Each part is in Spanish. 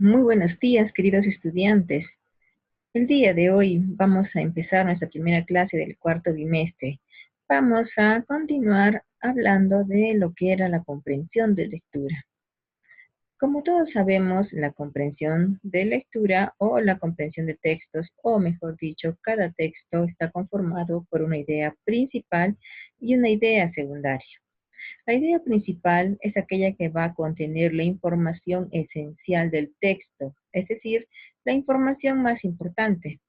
Muy buenos días, queridos estudiantes. El día de hoy vamos a empezar nuestra primera clase del cuarto bimestre. Vamos a continuar hablando de lo que era la comprensión de lectura. Como todos sabemos, la comprensión de lectura o la comprensión de textos, o mejor dicho, cada texto está conformado por una idea principal y una idea secundaria. La idea principal es aquella que va a contener la información esencial del texto, es decir, la información más importante.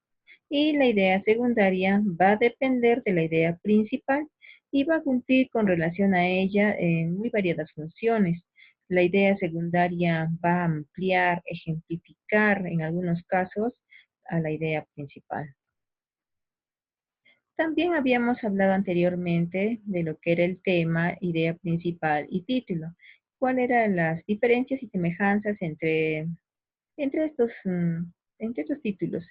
Y la idea secundaria va a depender de la idea principal y va a cumplir con relación a ella en muy variadas funciones. La idea secundaria va a ampliar, ejemplificar en algunos casos a la idea principal. También habíamos hablado anteriormente de lo que era el tema, idea principal y título. ¿Cuáles eran las diferencias y semejanzas entre estos, entre estos títulos?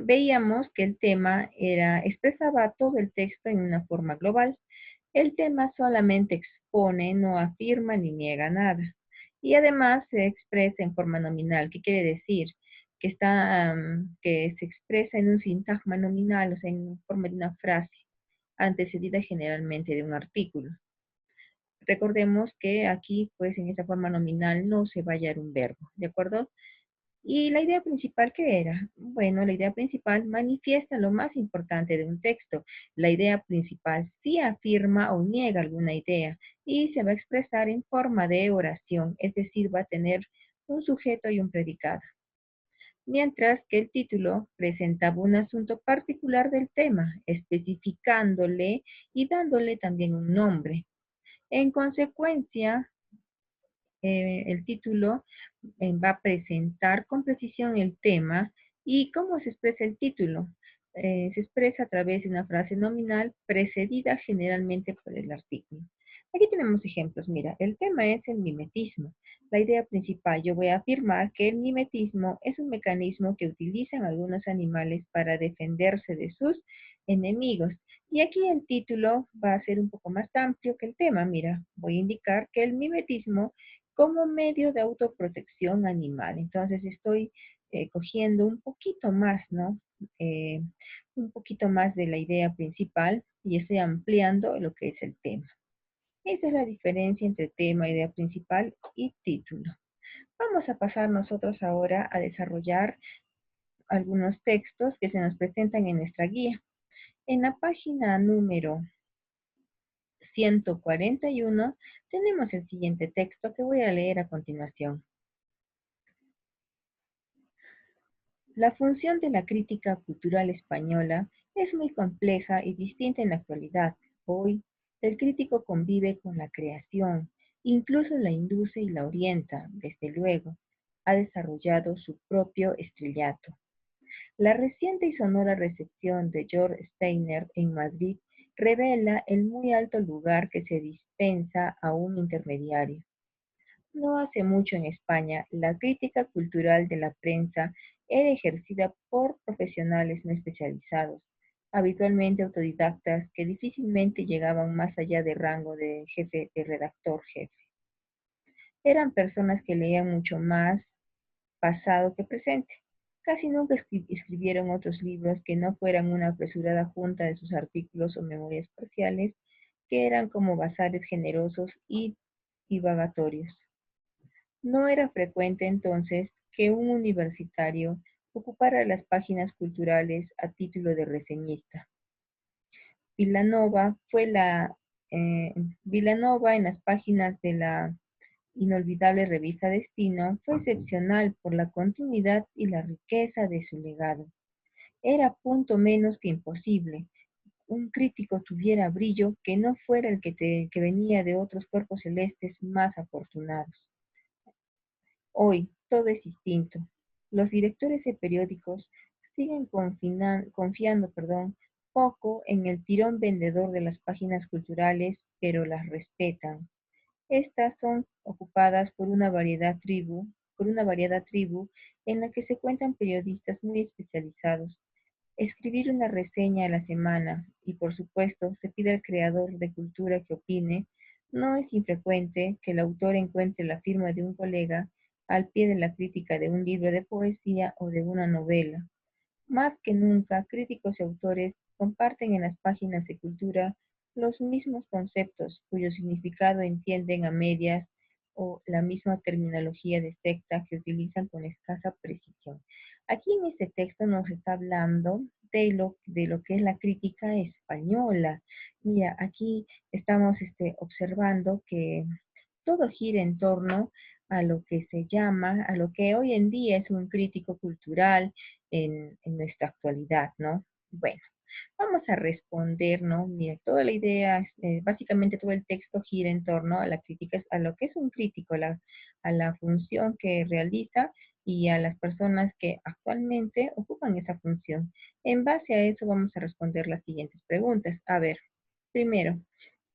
Veíamos que el tema expresaba todo el texto en una forma global. El tema solamente expone, no afirma ni niega nada. Y además se expresa en forma nominal. ¿Qué quiere decir? Que se expresa en un sintagma nominal, o sea, en forma de una frase, antecedida generalmente de un artículo. Recordemos que aquí, pues, en esta forma nominal no se va a hallar un verbo, ¿de acuerdo? ¿Y la idea principal qué era? Bueno, la idea principal manifiesta lo más importante de un texto. La idea principal sí afirma o niega alguna idea y se va a expresar en forma de oración, es decir, va a tener un sujeto y un predicado. Mientras que el título presentaba un asunto particular del tema, especificándole y dándole también un nombre. En consecuencia, el título va a presentar con precisión el tema y cómo se expresa el título. Se expresa a través de una frase nominal precedida generalmente por el artículo. Aquí tenemos ejemplos. Mira, el tema es el mimetismo. La idea principal, yo voy a afirmar que el mimetismo es un mecanismo que utilizan algunos animales para defenderse de sus enemigos. Y aquí el título va a ser un poco más amplio que el tema. Mira, voy a indicar que el mimetismo como medio de autoprotección animal. Entonces estoy cogiendo un poquito más, ¿no? Eh, un poquito más de la idea principal y estoy ampliando lo que es el tema. Esa es la diferencia entre tema, idea principal y título. Vamos a pasar nosotros ahora a desarrollar algunos textos que se nos presentan en nuestra guía. En la página número 141 tenemos el siguiente texto que voy a leer a continuación. La función de la crítica cultural española es muy compleja y distinta en la actualidad. Hoy, el crítico convive con la creación, incluso la induce y la orienta, desde luego. Ha desarrollado su propio estrellato. La reciente y sonora recepción de George Steiner en Madrid revela el muy alto lugar que se dispensa a un intermediario. No hace mucho en España, la crítica cultural de la prensa era ejercida por profesionales no especializados, habitualmente autodidactas que difícilmente llegaban más allá de rango de jefe de redactor jefe. Eran personas que leían mucho más pasado que presente. Casi nunca escribieron otros libros que no fueran una apresurada junta de sus artículos o memorias parciales, que eran como bazares generosos y divagatorios. No era frecuente entonces que un universitario ocupara las páginas culturales a título de reseñista. Vilanova Vilanova en las páginas de la inolvidable revista Destino fue excepcional por la continuidad y la riqueza de su legado. Era punto menos que imposible un crítico tuviera brillo que no fuera el que venía de otros cuerpos celestes más afortunados. Hoy todo es distinto. Los directores de periódicos siguen confiando, poco en el tirón vendedor de las páginas culturales, pero las respetan. Estas son ocupadas por una variada tribu en la que se cuentan periodistas muy especializados. Escribir una reseña a la semana y, por supuesto, se pide al creador de cultura que opine. No es infrecuente que el autor encuentre la firma de un colega al pie de la crítica de un libro de poesía o de una novela. Más que nunca, críticos y autores comparten en las páginas de cultura los mismos conceptos cuyo significado entienden a medias o la misma terminología de secta que utilizan con escasa precisión. Aquí en este texto nos está hablando de lo que es la crítica española. Mira, aquí estamos observando que todo gira en torno a lo que se llama, a lo que hoy en día es un crítico cultural en nuestra actualidad, ¿no? Bueno, vamos a responder, ¿no? Mira, toda la idea, básicamente todo el texto gira en torno a la crítica, a lo que es un crítico, a la función que realiza y a las personas que actualmente ocupan esa función. En base a eso vamos a responder las siguientes preguntas. A ver, primero,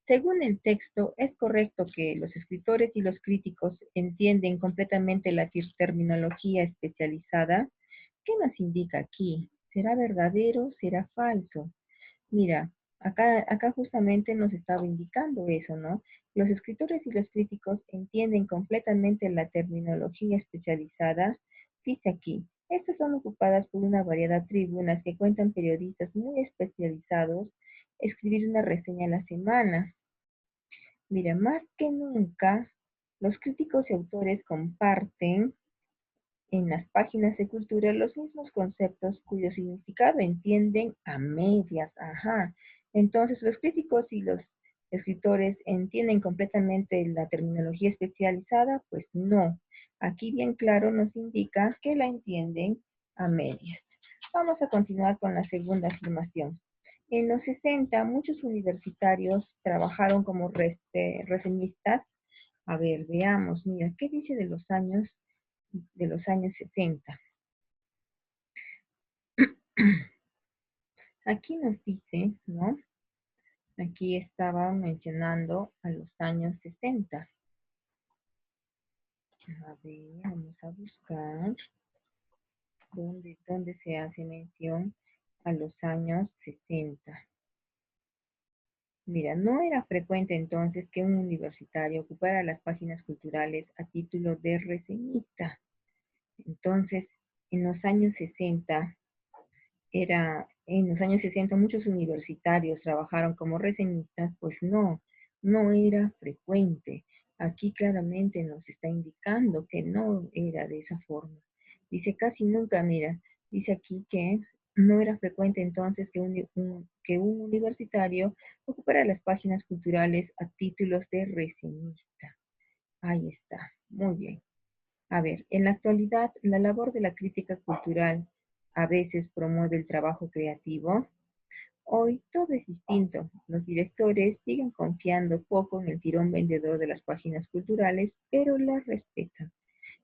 según el texto, es correcto que los escritores y los críticos entienden completamente la terminología especializada. ¿Qué nos indica aquí? ¿Será verdadero? ¿Será falso? Mira, acá justamente nos estaba indicando eso, ¿no? Los escritores y los críticos entienden completamente la terminología especializada. Dice aquí, estas son ocupadas por una variedad de tribunas que cuentan periodistas muy especializados escribir una reseña a la semana. Mira, más que nunca, los críticos y autores comparten en las páginas de cultura los mismos conceptos cuyo significado entienden a medias. Ajá. Entonces, los críticos y los escritores entienden completamente la terminología especializada, pues no. Aquí bien claro nos indica que la entienden a medias. Vamos a continuar con la segunda afirmación. En los 60, muchos universitarios trabajaron como reseñistas. A ver, veamos, mira, ¿qué dice de los años 60? Aquí nos dice, ¿no? Aquí estaba mencionando a los años 60. A ver, vamos a buscar dónde se hace mención a los años 60. Mira, no era frecuente entonces que un universitario ocupara las páginas culturales a título de reseñista. Entonces, en los años 60, en los años 60 muchos universitarios trabajaron como reseñistas, pues no, no era frecuente. Aquí claramente nos está indicando que no era de esa forma. Dice casi nunca, mira, dice aquí que no era frecuente entonces que un universitario ocupara las páginas culturales a títulos de reseñista. Ahí está, muy bien. A ver, en la actualidad, la labor de la crítica cultural a veces promueve el trabajo creativo. Hoy todo es distinto. Los directores siguen confiando poco en el tirón vendedor de las páginas culturales, pero las respetan.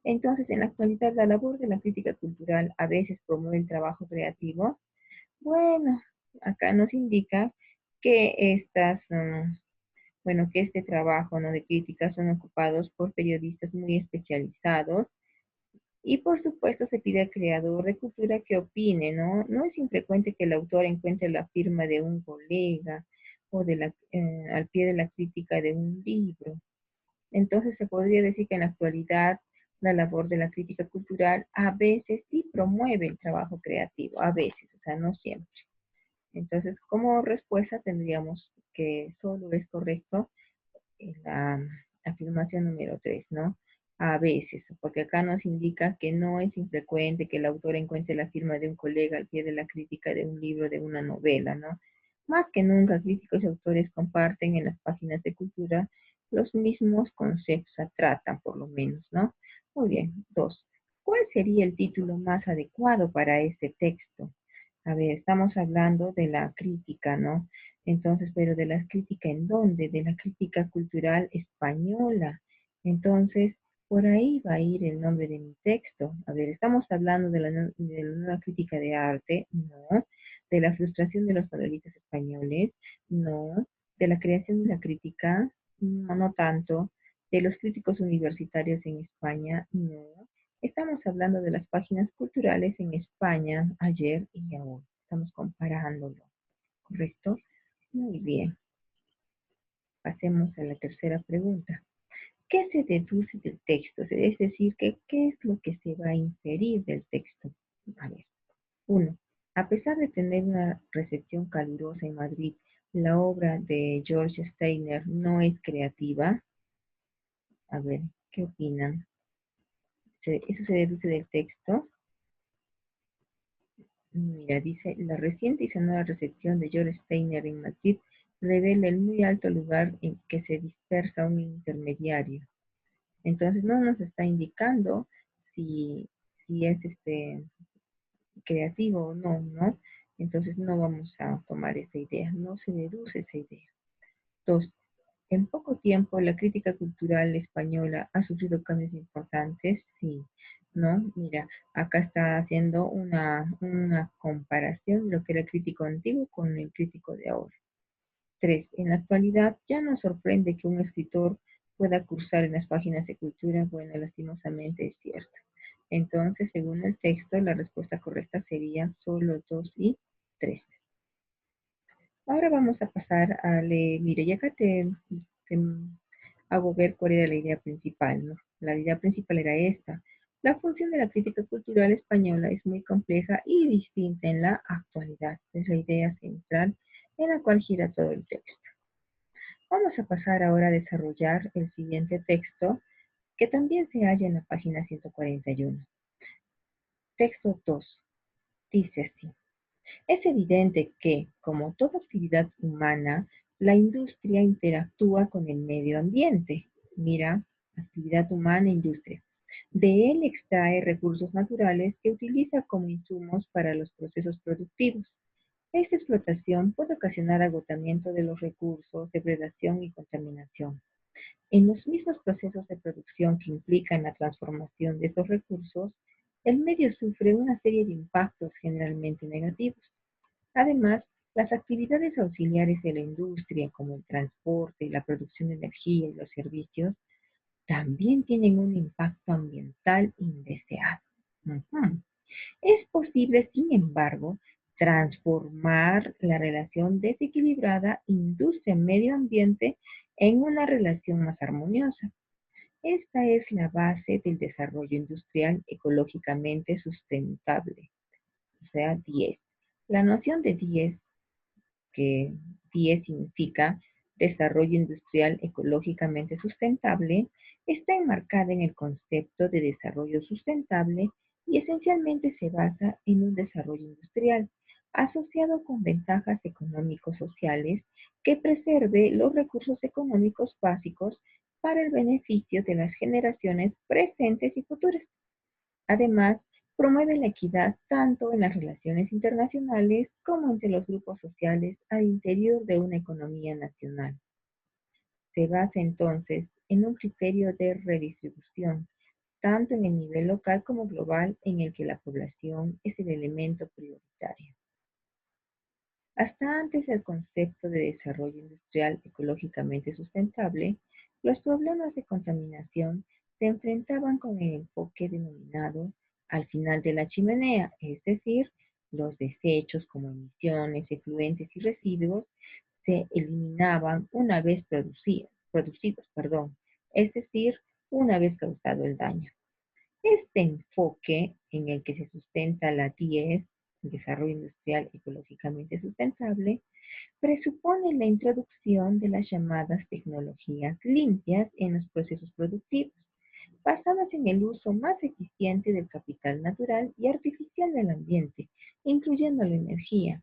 Entonces, en la actualidad, la labor de la crítica cultural a veces promueve el trabajo creativo. Bueno, acá nos indica que que este trabajo, ¿no?, de crítica son ocupados por periodistas muy especializados. Y por supuesto se pide al creador de cultura que opine, ¿no? No es infrecuente que el autor encuentre la firma de un colega o al pie de la crítica de un libro. Entonces se podría decir que en la actualidad la labor de la crítica cultural a veces sí promueve el trabajo creativo, a veces, o sea, no siempre. Entonces, como respuesta tendríamos que solo es correcto en la afirmación número 3, ¿no? A veces, porque acá nos indica que no es infrecuente que el autor encuentre la firma de un colega al pie de la crítica de un libro, de una novela, ¿no? Más que nunca, críticos y autores comparten en las páginas de cultura los mismos conceptos, tratan por lo menos, ¿no? Muy bien, 2. ¿Cuál sería el título más adecuado para este texto? A ver, estamos hablando de la crítica, ¿no? Entonces, pero de la crítica ¿en dónde? De la crítica cultural española. Entonces, por ahí va a ir el nombre de mi texto. A ver, estamos hablando de la nueva crítica de arte, no. De la frustración de los panelistas españoles, no. De la creación de la crítica, no, no tanto. De los críticos universitarios en España, no. Estamos hablando de las páginas culturales en España ayer y ahora. Estamos comparándolo, ¿correcto? Muy bien. Pasemos a la tercera pregunta. ¿Qué se deduce del texto? Es decir, ¿qué es lo que se va a inferir del texto? A ver, uno, a pesar de tener una recepción calurosa en Madrid, la obra de George Steiner no es creativa. A ver, ¿qué opinan? ¿Eso se deduce del texto? Mira, dice, la reciente y sonora recepción de George Steiner en Madrid revela el muy alto lugar en que se dispersa un intermediario. Entonces no nos está indicando si es creativo o no, ¿no? Entonces no vamos a tomar esa idea, no se deduce esa idea. Dos, en poco tiempo la crítica cultural española ha sufrido cambios importantes, sí, ¿no? Mira, acá está haciendo una comparación de lo que era el crítico antiguo con el crítico de ahora. Tres, en la actualidad ya no sorprende que un escritor pueda cursar en las páginas de cultura, bueno, lastimosamente es cierto. Entonces, según el texto, la respuesta correcta sería solo 2 y 3. Ahora vamos a pasar a leer, mire, ya acá te hago ver cuál era la idea principal, ¿no? La idea principal era esta. La función de la crítica cultural española es muy compleja y distinta en la actualidad. Es la idea central en la cual gira todo el texto. Vamos a pasar ahora a desarrollar el siguiente texto que también se halla en la página 141. Texto 2. Dice así. Es evidente que, como toda actividad humana, la industria interactúa con el medio ambiente. Mira, actividad humana e industria. De él extrae recursos naturales que utiliza como insumos para los procesos productivos. Esta explotación puede ocasionar agotamiento de los recursos, depredación y contaminación. En los mismos procesos de producción que implican la transformación de estos recursos, el medio sufre una serie de impactos generalmente negativos. Además, las actividades auxiliares de la industria, como el transporte, la producción de energía y los servicios, también tienen un impacto ambiental indeseado. Ujú. Es posible, sin embargo, transformar la relación desequilibrada industria-medio ambiente en una relación más armoniosa. Esta es la base del desarrollo industrial ecológicamente sustentable, o sea, 10. La noción de 10, que 10 significa desarrollo industrial ecológicamente sustentable, está enmarcada en el concepto de desarrollo sustentable y esencialmente se basa en un desarrollo industrial asociado con ventajas económicos sociales que preserve los recursos económicos básicos para el beneficio de las generaciones presentes y futuras. Además, promueve la equidad tanto en las relaciones internacionales como entre los grupos sociales al interior de una economía nacional. Se basa entonces en un criterio de redistribución, tanto en el nivel local como global, en el que la población es el elemento prioritario. Hasta antes del concepto de desarrollo industrial ecológicamente sustentable, los problemas de contaminación se enfrentaban con el enfoque denominado al final de la chimenea, es decir, los desechos como emisiones, efluentes y residuos se eliminaban una vez producidos, es decir, una vez causado el daño. Este enfoque en el que se sustenta la 10, Desarrollo Industrial Ecológicamente Sustentable, presupone la introducción de las llamadas tecnologías limpias en los procesos productivos, basadas en el uso más eficiente del capital natural y artificial del ambiente, incluyendo la energía,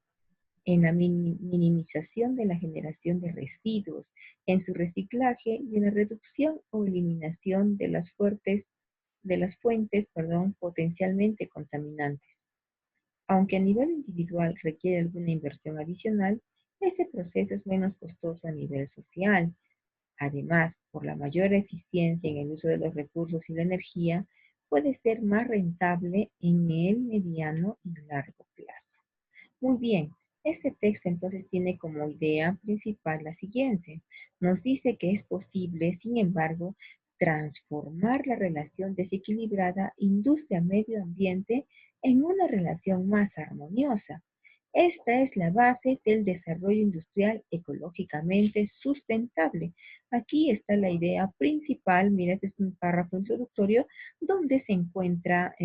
en la minimización de la generación de residuos, en su reciclaje y en la reducción o eliminación de las fuentes, potencialmente contaminantes. Aunque a nivel individual requiere alguna inversión adicional, este proceso es menos costoso a nivel social. Además, por la mayor eficiencia en el uso de los recursos y la energía, puede ser más rentable en el mediano y largo plazo. Muy bien, este texto entonces tiene como idea principal la siguiente. Nos dice que es posible, sin embargo, transformar la relación desequilibrada industria-medio ambiente en una relación más armoniosa. Esta es la base del desarrollo industrial ecológicamente sustentable. Aquí está la idea principal, mira, este es un párrafo introductorio donde se encuentra,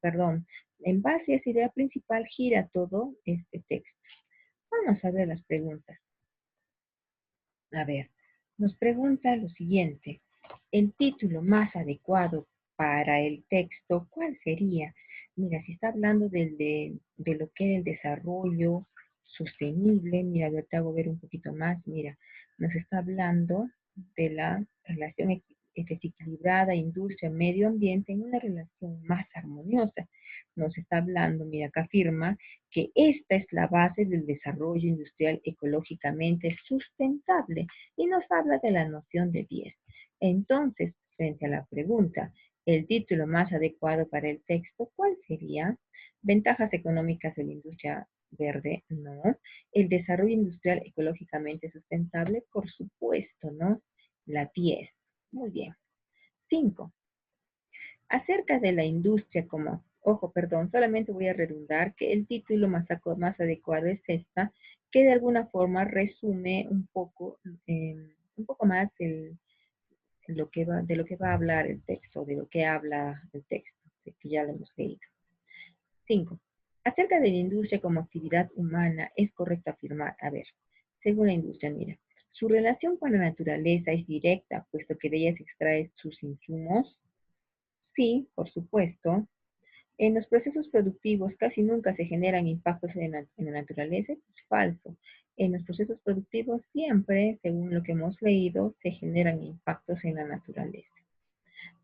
perdón, en base a esa idea principal gira todo este texto. Vamos a ver las preguntas. A ver, nos pregunta lo siguiente. El título más adecuado para el texto, ¿cuál sería? Mira, si está hablando de lo que es el desarrollo sostenible, mira, yo te hago ver un poquito más, mira, nos está hablando de la relación desequilibrada industria-medio ambiente en una relación más armoniosa. Nos está hablando, mira, acá afirma que esta es la base del desarrollo industrial ecológicamente sustentable y nos habla de la noción de 10. Entonces, frente a la pregunta, el título más adecuado para el texto, ¿cuál sería? Ventajas económicas de la industria verde, no. El desarrollo industrial ecológicamente sustentable, por supuesto, ¿no? La 10. Muy bien. 5. Acerca de la industria como, ojo, perdón, solamente voy a redundar que el título más adecuado es esta, que de alguna forma resume un poco más de lo que va a hablar el texto, de lo que habla el texto, que ya lo hemos leído. 5. Acerca de la industria como actividad humana, es correcto afirmar, a ver, según la industria, mira, su relación con la naturaleza es directa, puesto que de ella se extrae sus insumos. Sí, por supuesto. En los procesos productivos casi nunca se generan impactos en la naturaleza. Es falso. En los procesos productivos siempre, según lo que hemos leído, se generan impactos en la naturaleza.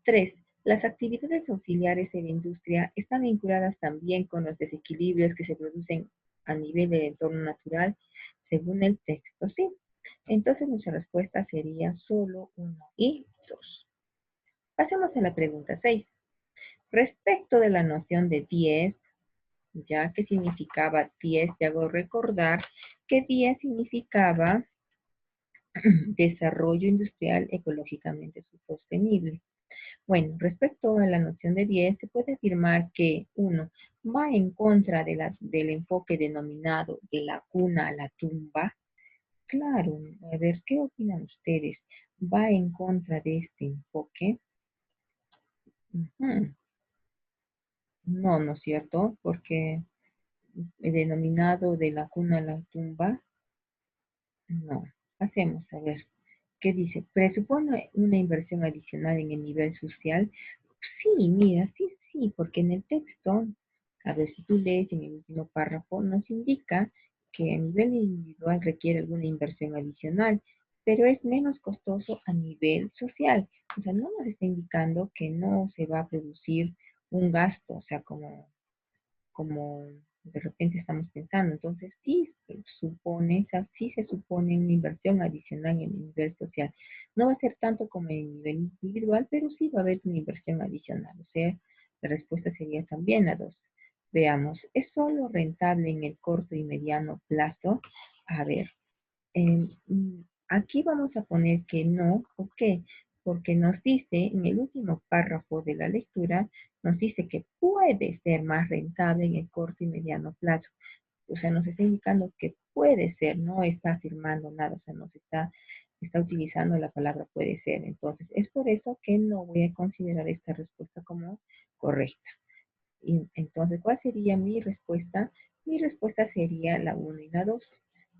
3. Las actividades auxiliares en la industria están vinculadas también con los desequilibrios que se producen a nivel del entorno natural, según el texto. Sí. Entonces nuestra respuesta sería solo 1 y 2. Pasemos a la pregunta 6. Respecto de la noción de 10, ya que significaba 10, te hago recordar que 10 significaba desarrollo industrial ecológicamente sostenible. Bueno, respecto a la noción de 10, se puede afirmar que 1 va en contra del enfoque denominado de la cuna a la tumba. Claro, a ver, ¿qué opinan ustedes? ¿Va en contra de este enfoque? Ujú. No, ¿no es cierto? Porque denominado de la cuna a la tumba, no. Hacemos, a ver, ¿qué dice? ¿Presupone una inversión adicional en el nivel social? Sí, mira, sí, sí, porque en el texto, a ver si tú lees en el último párrafo, nos indica que a nivel individual requiere alguna inversión adicional, pero es menos costoso a nivel social. O sea, no nos está indicando que no se va a producir un gasto, o sea, como de repente estamos pensando. Entonces, sí se supone una inversión adicional en el nivel social. No va a ser tanto como en el nivel individual, pero sí va a haber una inversión adicional. O sea, la respuesta sería también la 2. Veamos, ¿es solo rentable en el corto y mediano plazo? A ver, aquí vamos a poner que no. ¿Por qué? Porque nos dice en el último párrafo de la lectura, nos dice que puede ser más rentable en el corto y mediano plazo. O sea, nos está indicando que puede ser, no está afirmando nada, o sea, está utilizando la palabra puede ser. Entonces, es por eso que no voy a considerar esta respuesta como correcta. Y entonces, ¿cuál sería mi respuesta? Mi respuesta sería la 1 y la 2,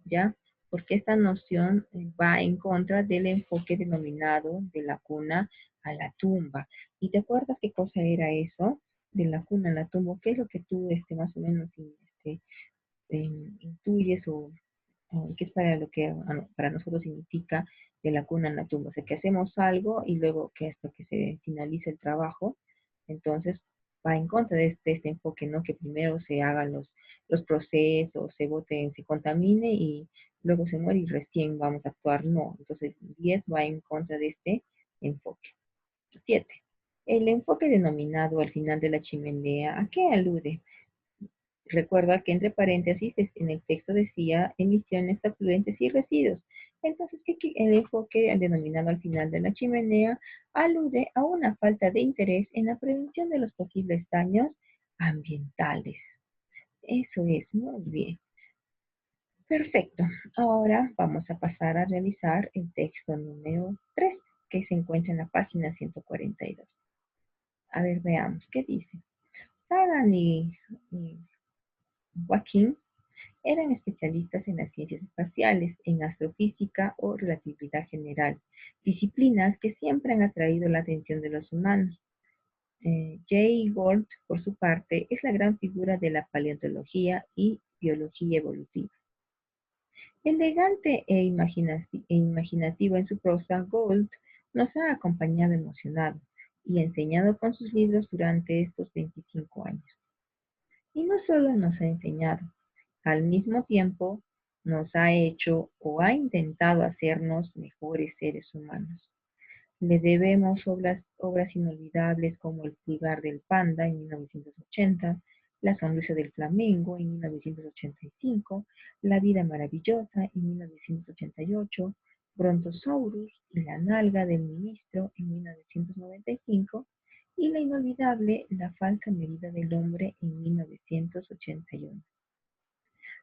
¿ya? Porque esta noción va en contra del enfoque denominado de la cuna a la tumba. ¿Y te acuerdas qué cosa era eso? De la cuna a la tumba. ¿Qué es lo que tú más o menos intuyes o qué es para lo que para nosotros significa de la cuna a la tumba? O sea, que hacemos algo y luego que hasta que se finalice el trabajo, entonces va en contra de este enfoque, ¿no? Que primero se hagan los procesos, se voten, se contamine y luego se muere y recién vamos a actuar. No, entonces 10 va en contra de este enfoque. 7. El enfoque denominado al final de la chimenea, ¿a qué alude? Recuerda que entre paréntesis en el texto decía emisiones, afluentes y residuos. Entonces, el enfoque denominado al final de la chimenea alude a una falta de interés en la prevención de los posibles daños ambientales. Eso es, muy bien. Perfecto. Ahora vamos a pasar a realizar el texto número 3, que se encuentra en la página 142. A ver, veamos, ¿qué dice? Sagan y Joaquín eran especialistas en las ciencias espaciales, en astrofísica o relatividad general, disciplinas que siempre han atraído la atención de los humanos. Jay Gould, por su parte, es la gran figura de la paleontología y biología evolutiva. Elegante e imaginativo en su prosa, Gould nos ha acompañado emocionado y enseñado con sus libros durante estos 25 años. Y no solo nos ha enseñado, al mismo tiempo nos ha hecho o ha intentado hacernos mejores seres humanos. Le debemos obras inolvidables como El pulgar del panda en 1980, La sonrisa del flamengo en 1985, La vida maravillosa en 1988, Brontosaurus y la nalga del ministro en 1995 y la inolvidable La falsa medida del hombre en 1981.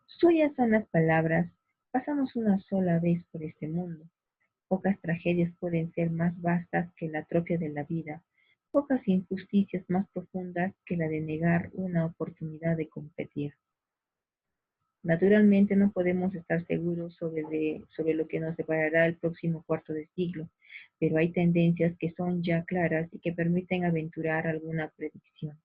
Suyas son las palabras: pasamos una sola vez por este mundo. Pocas tragedias pueden ser más vastas que la atrofia de la vida, pocas injusticias más profundas que la de negar una oportunidad de competir. Naturalmente no podemos estar seguros sobre lo que nos deparará el próximo cuarto de siglo, pero hay tendencias que son ya claras y que permiten aventurar alguna predicción.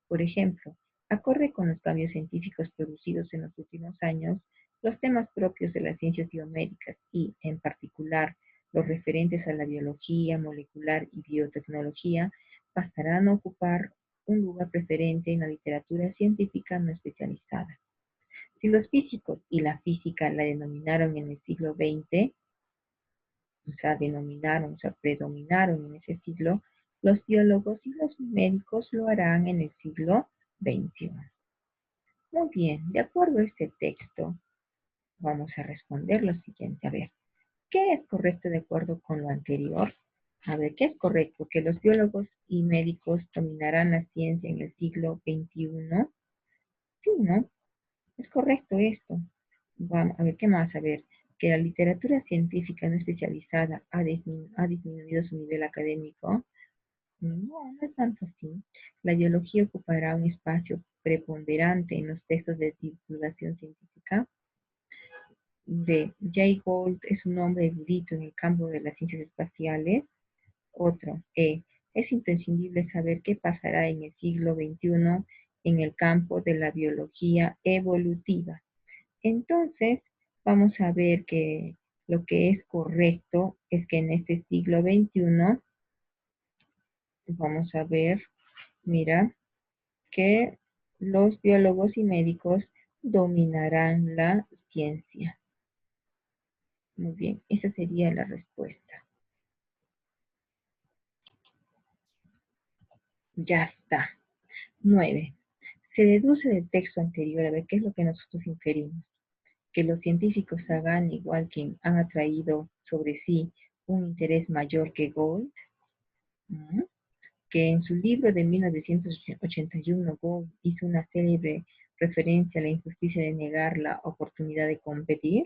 Por ejemplo, acorde con los cambios científicos producidos en los últimos años, los temas propios de las ciencias biomédicas y, en particular, los referentes a la biología molecular y biotecnología, pasarán a ocupar un lugar preferente en la literatura científica no especializada. Si los físicos y la física la denominaron en el siglo XX, predominaron en ese siglo, los biólogos y los médicos lo harán en el siglo XXI. Muy bien, de acuerdo a este texto, vamos a responder lo siguiente. A ver, ¿qué es correcto de acuerdo con lo anterior? A ver, ¿qué es correcto? ¿Que los biólogos y médicos dominarán la ciencia en el siglo XXI? Sí, ¿no? Es correcto esto. Vamos a ver, ¿qué más? A ver, que la literatura científica no especializada ha disminuido su nivel académico. No, no es tanto así. La biología ocupará un espacio preponderante en los textos de divulgación científica. D. Jay Gould es un hombre erudito en el campo de las ciencias espaciales. Otro. E. Es imprescindible saber qué pasará en el siglo XXI en el campo de la biología evolutiva. Entonces, vamos a ver que lo que es correcto es que en este siglo XXI, vamos a ver, mira, que los biólogos y médicos dominarán la ciencia. Muy bien, esa sería la respuesta. Ya está. 9. Se deduce del texto anterior, a ver qué es lo que nosotros inferimos. Que los científicos Sagan y Walking han atraído sobre sí un interés mayor que Gould. Que en su libro de 1981 Gould hizo una célebre referencia a la injusticia de negar la oportunidad de competir.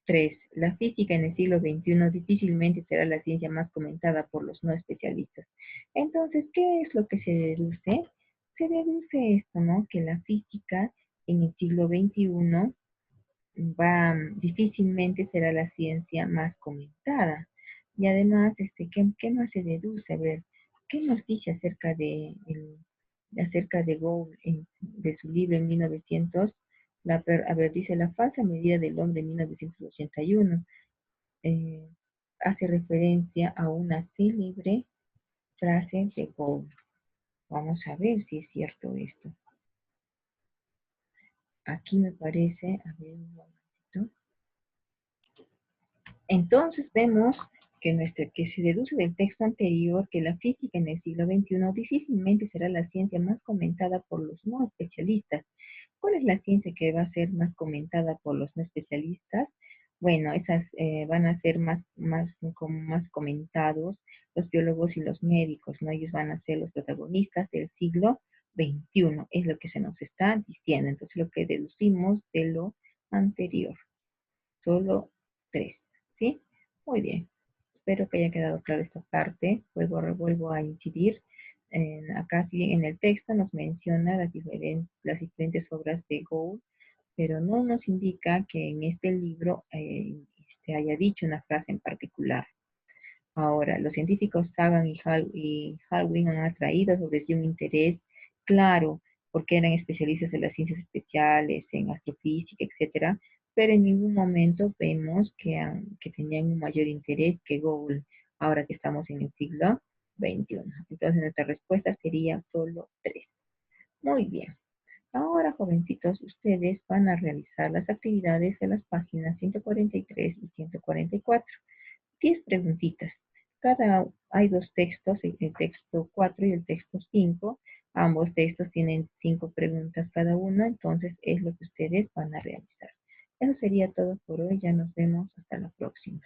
3. La física en el siglo XXI difícilmente será la ciencia más comentada por los no especialistas. Entonces, ¿qué es lo que se deduce? Se deduce esto, ¿no? Que la física en el siglo XXI difícilmente será la ciencia más comentada. Y además, ¿qué más se deduce? A ver, ¿qué nos dice acerca de Gould de su libro en 1900? A ver, dice La falsa medida del hombre en 1981. Eh, hace referencia a una célebre frase de Gould. Vamos a ver si es cierto esto. Aquí me parece, a ver un momentito. Entonces vemos que se deduce del texto anterior que la física en el siglo XXI difícilmente será la ciencia más comentada por los no especialistas. ¿Cuál es la ciencia que va a ser más comentada por los no especialistas? Bueno, esas van a ser como más comentados los biólogos y los médicos, ¿no? Ellos van a ser los protagonistas del siglo 21 es lo que se nos está diciendo. Entonces lo que deducimos de lo anterior, solo 3, ¿sí? Muy bien. Espero que haya quedado claro esta parte. Luego vuelvo a incidir. Acá sí en el texto nos menciona las diferentes obras de Gould, pero no nos indica que en este libro haya dicho una frase en particular. Ahora, los científicos Sagan y Hallwin han atraído sobre sí un interés claro porque eran especialistas en las ciencias especiales, en astrofísica, etcétera, pero en ningún momento vemos que tenían un mayor interés que Gould, ahora que estamos en el siglo XXI. Entonces, nuestra respuesta sería solo 3. Muy bien. Ahora, jovencitos, ustedes van a realizar las actividades de las páginas 143 y 144. 10 preguntitas. Hay dos textos, el texto 4 y el texto 5. Ambos textos tienen 5 preguntas cada uno, entonces es lo que ustedes van a realizar. Eso sería todo por hoy. Ya nos vemos hasta la próxima.